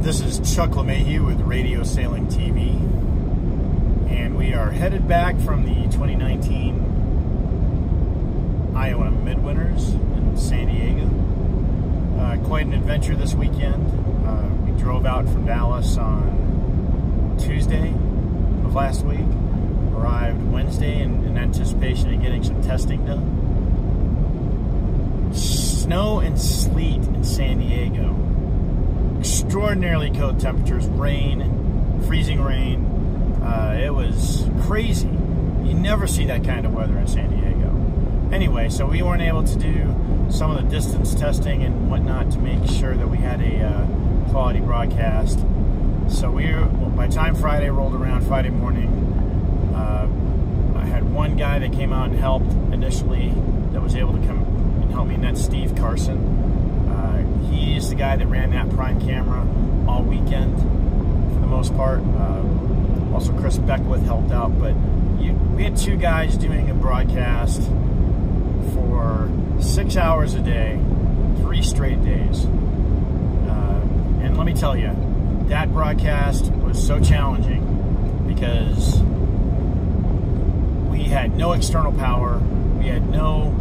This is Chuck LeMahieu with Radio Sailing TV, and we are headed back from the 2019 IOM Midwinters in San Diego. Quite an adventure this weekend. We drove out from Dallas on Tuesday of last week, arrived Wednesday in anticipation of getting some testing done. Snow and sleet in San Diego. Extraordinarily cold temperatures, rain, freezing rain. It was crazy. You never see that kind of weather in San Diego. Anyway, so we weren't able to do some of the distance testing and whatnot to make sure that we had a quality broadcast. So by the time Friday rolled around, Friday morning, I had one guy that came out and helped initially that was able to come and help me, and that's Steve Carson. He's the guy that ran that prime camera all weekend for the most part. Also Chris Beckwith helped out, but we had two guys doing a broadcast for 6 hours a day, 3 straight days. And let me tell you, that broadcast was so challenging because we had no external power, we had no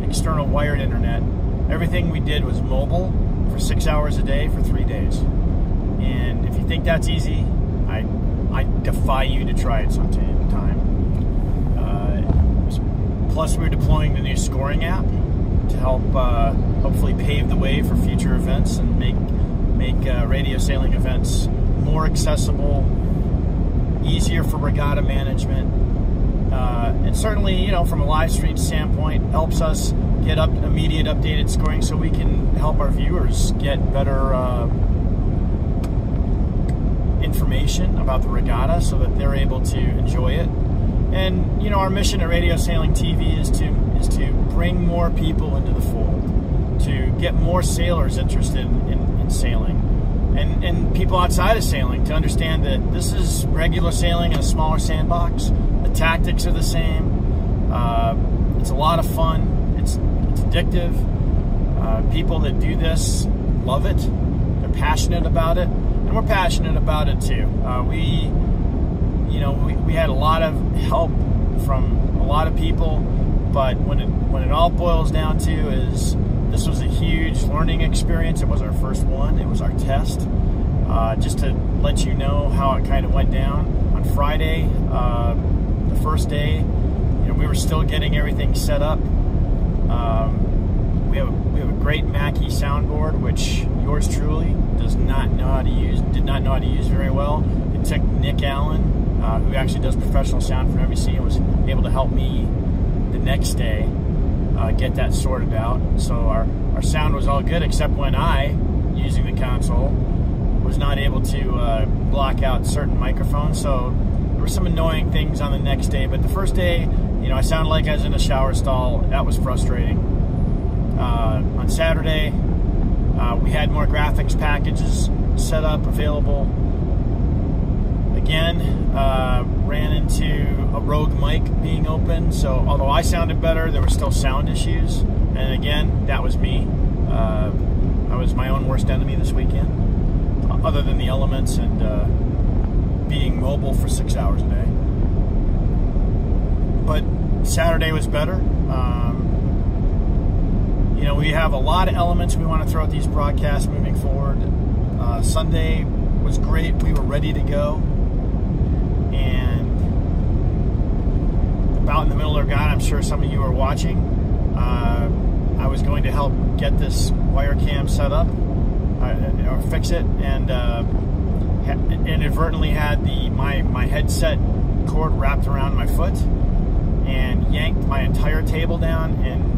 external wired internet. Everything we did was mobile for 6 hours a day for 3 days. And if you think that's easy, I defy you to try it sometime. Plus, we're deploying the new scoring app to help hopefully pave the way for future events and make radio sailing events more accessible, easier for regatta management. And certainly, from a live stream standpoint, helps us get immediate updated scoring so we can help our viewers get better information about the regatta so that they're able to enjoy it. And our mission at Radio Sailing TV is to bring more people into the fold, to get more sailors interested in sailing, and people outside of sailing to understand that this is regular sailing in a smaller sandbox. The tactics are the same. It's a lot of fun. It's addictive. People that do this love it. They're passionate about it, and we're passionate about it too. We had a lot of help from a lot of people, but when it all boils down to is this was a huge learning experience. It was our first one. It was our test. Just to let you know how it kind of went down on Friday, the first day. We were still getting everything set up. We have a great Mackie soundboard, which yours truly did not know how to use very well. It took Nick Allen, who actually does professional sound for NBC, and was able to help me the next day get that sorted out. So our sound was all good, except when I, using the console, was not able to block out certain microphones. So there were some annoying things on the next day, but the first day, I sounded like I was in a shower stall. That was frustrating. On Saturday, we had more graphics packages set up, available. Again, ran into a rogue mic being open, so although I sounded better, there were still sound issues. And again, that was me. I was my own worst enemy this weekend, other than the elements and being mobile for 6 hours a day. But Saturday was better. We have a lot of elements we want to throw at these broadcasts moving forward. Sunday was great. We were ready to go. And about in the middle of the regatta, I'm sure some of you are watching, I was going to help get this wire cam set up, or fix it, and inadvertently had my headset cord wrapped around my foot and yanked my entire table down and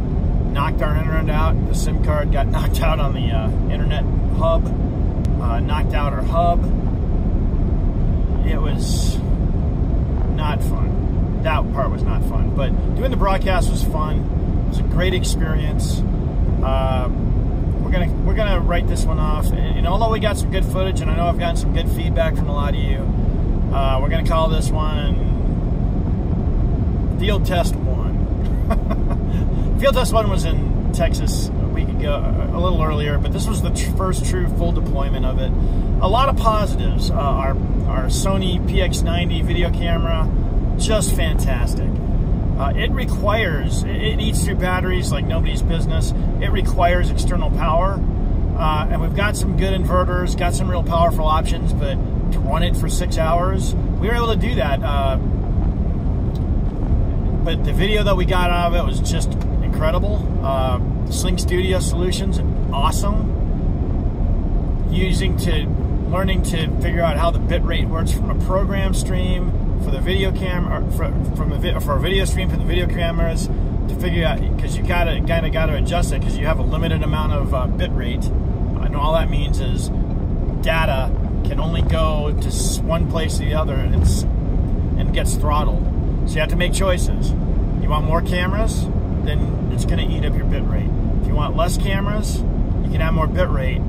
knocked our internet out. The SIM card got knocked out on the internet hub, knocked out our hub. It was not fun. That part was not fun, but doing the broadcast was fun. It was a great experience. We're gonna write this one off, and although we got some good footage, and I know I've gotten some good feedback from a lot of you, we're gonna call this one Field Test 1. Field Test 1 was in Texas a week ago. ago, a little earlier, but this was the first true full deployment of it. A lot of positives. Our Sony PX90 video camera, just fantastic. It eats through batteries like nobody's business. It requires external power, and we've got some good inverters, got some real powerful options, but to run it for 6 hours, we were able to do that. But the video that we got out of it was just incredible. Sling Studio Solutions, awesome. Learning to figure out how the bit rate works from a program stream for the video camera, for a video stream for the video cameras, to figure out, because you got to adjust it because you have a limited amount of bit rate, and all that means is data can only go to one place or the other, and gets throttled. So you have to make choices. You want more cameras, then it's going to eat up your bit rate. If you want less cameras, you can have more bit rate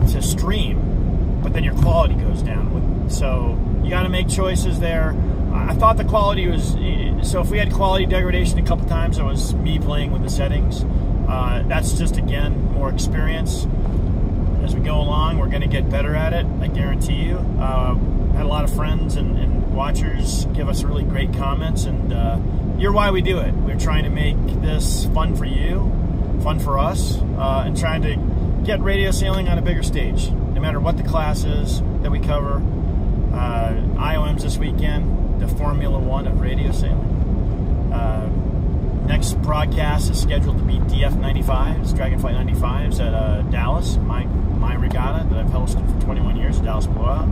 to stream, but then your quality goes down. So you got to make choices there. I thought the quality was, so if we had quality degradation a couple times, it was me playing with the settings. That's just, again, more experience. As we go along, we're going to get better at it, I guarantee you. Had a lot of friends and watchers give us really great comments, and you're why we do it. We're trying to make this fun for you, fun for us, and trying to get radio sailing on a bigger stage, no matter what the class is that we cover. IOM's this weekend, the Formula One of radio sailing. Next broadcast is scheduled to be DF95s, Dragonflight 95s at Dallas, my regatta that I've hosted for 21 years, Dallas Blowout.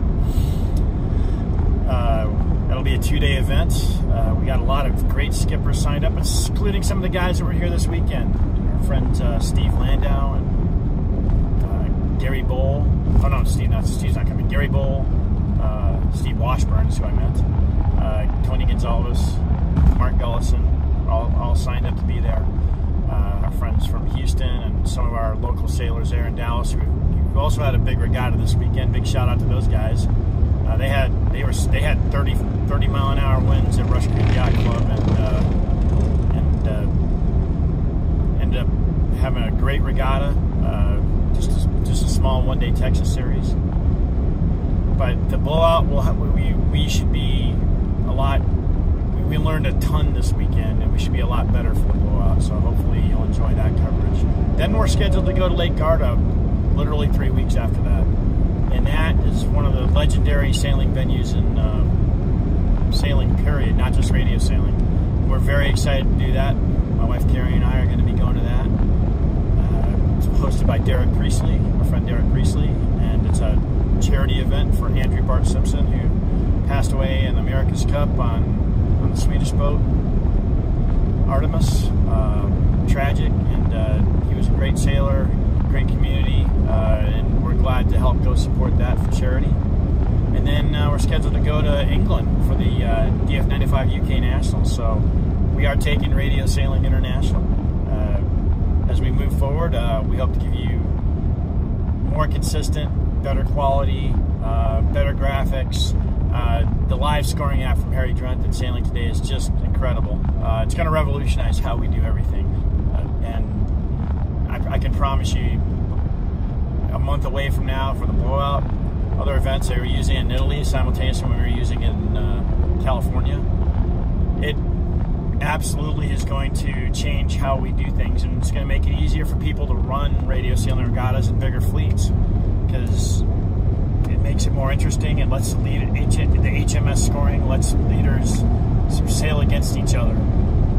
That'll be a 2-day event. We got a lot of great skippers signed up, including some of the guys that were here this weekend. Our friend Steve Landau and Gary Bowl. Oh no, Steve's not coming. Gary Bowl, Steve Washburn is who I met. Tony Gonzalez, Mark Gullison, all signed up to be there. Our friends from Houston and some of our local sailors there in Dallas who also had a big regatta this weekend. Big shout out to those guys. They had 30 mile an hour winds at Rush Creek Yacht Club, and ended up having a great regatta. Just a small one-day Texas series. But the blowout, we should be a lot. We learned a ton this weekend, and we should be a lot better for the blowout. So hopefully you'll enjoy that coverage. Then we're scheduled to go to Lake Garda, literally 3 weeks after that. And that is one of the legendary sailing venues in sailing, period, not just radio sailing. We're very excited to do that. My wife Carrie and I are going to be going to that. It's hosted by Derek Priestley, my friend Derek Priestley, and it's a charity event for Andrew Bart Simpson, who passed away in the America's Cup on the Swedish boat, Artemis. Tragic, and he was a great sailor, great community, and we're glad to help go support that for charity. And then we're scheduled to go to England for the DF95 UK Nationals, so we are taking Radio Sailing International. As we move forward, we hope to give you more consistent, better quality, better graphics. The live scoring app from Harry Drunt at Sailing Today is just incredible. It's going to revolutionize how we do everything. And I can promise you, a month away from now for the blowout, other events they were using in Italy simultaneously when we were using it in California, it absolutely is going to change how we do things, and it's going to make it easier for people to run radio sailing regattas in bigger fleets, because it makes it more interesting. It lets the HMS scoring lets leaders sail against each other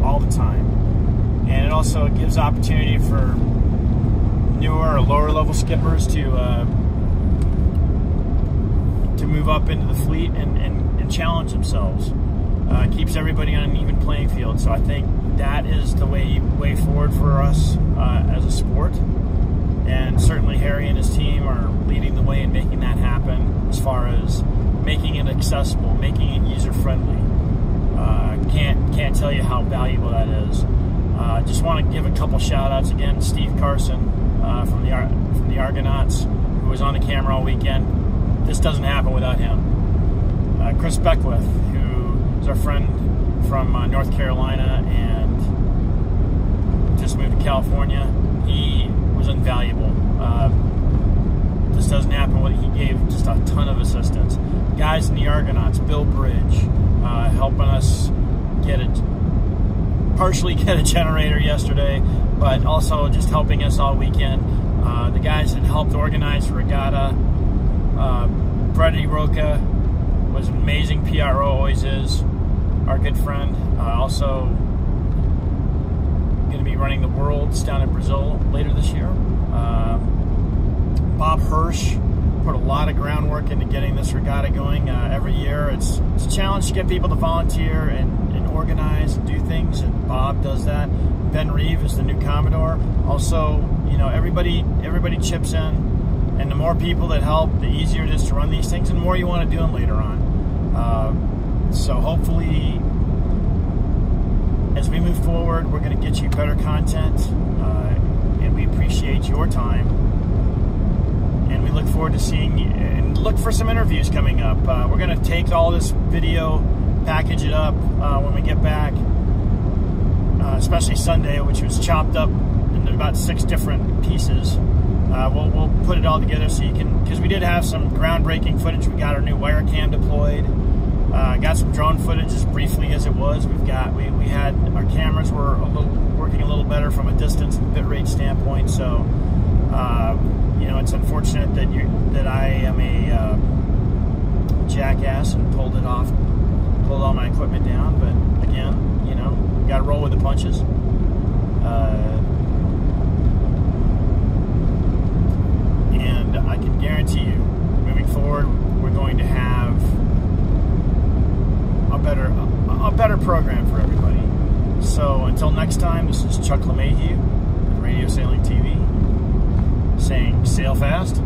all the time, and it also gives opportunity for newer or lower level skippers to move up into the fleet and challenge themselves. Keeps everybody on an even playing field. So I think that is the way forward for us as a sport. And certainly Harry and his team are leading the way in making that happen, as far as making it accessible, making it user-friendly. Can't tell you how valuable that is. Just want to give a couple shout-outs again. Steve Carson from the Argonauts, who was on the camera all weekend. This doesn't happen without him. Chris Beckwith, who is our friend from North Carolina and just moved to California. ton of assistance. Guys in the Argonauts, Bill Bridge, helping us partially get a generator yesterday, but also just helping us all weekend. The guys that helped organize Regatta, Brady Roca was an amazing PRO, always is, our good friend. Also going to be running the Worlds down in Brazil later this year. Bob Hirsch put a lot of groundwork into getting this regatta going every year. It's a challenge to get people to volunteer and organize and do things, and Bob does that. Ben Reeve is the new Commodore. Also, you know, everybody chips in, and the more people that help, the easier it is to run these things, and the more you want to do them later on. So hopefully, as we move forward, we're going to get you better content, and we appreciate your time. And we look forward to seeing you, and look for some interviews coming up. We're going to take all this video, package it up when we get back, especially Sunday, which was chopped up into about 6 different pieces. We'll put it all together so you can, because we did have some groundbreaking footage. We got our new wire cam deployed. Got some drone footage as briefly as it was. We had our cameras were working a little better from a distance and bitrate standpoint. So you know, it's unfortunate that I am a jackass and pulled all my equipment down. But again, you know, got to roll with the punches. And I can guarantee you, moving forward, we're going to have a better program for everybody. So until next time, this is Chuck LeMahieu, Radio Sailing TV, saying sail fast,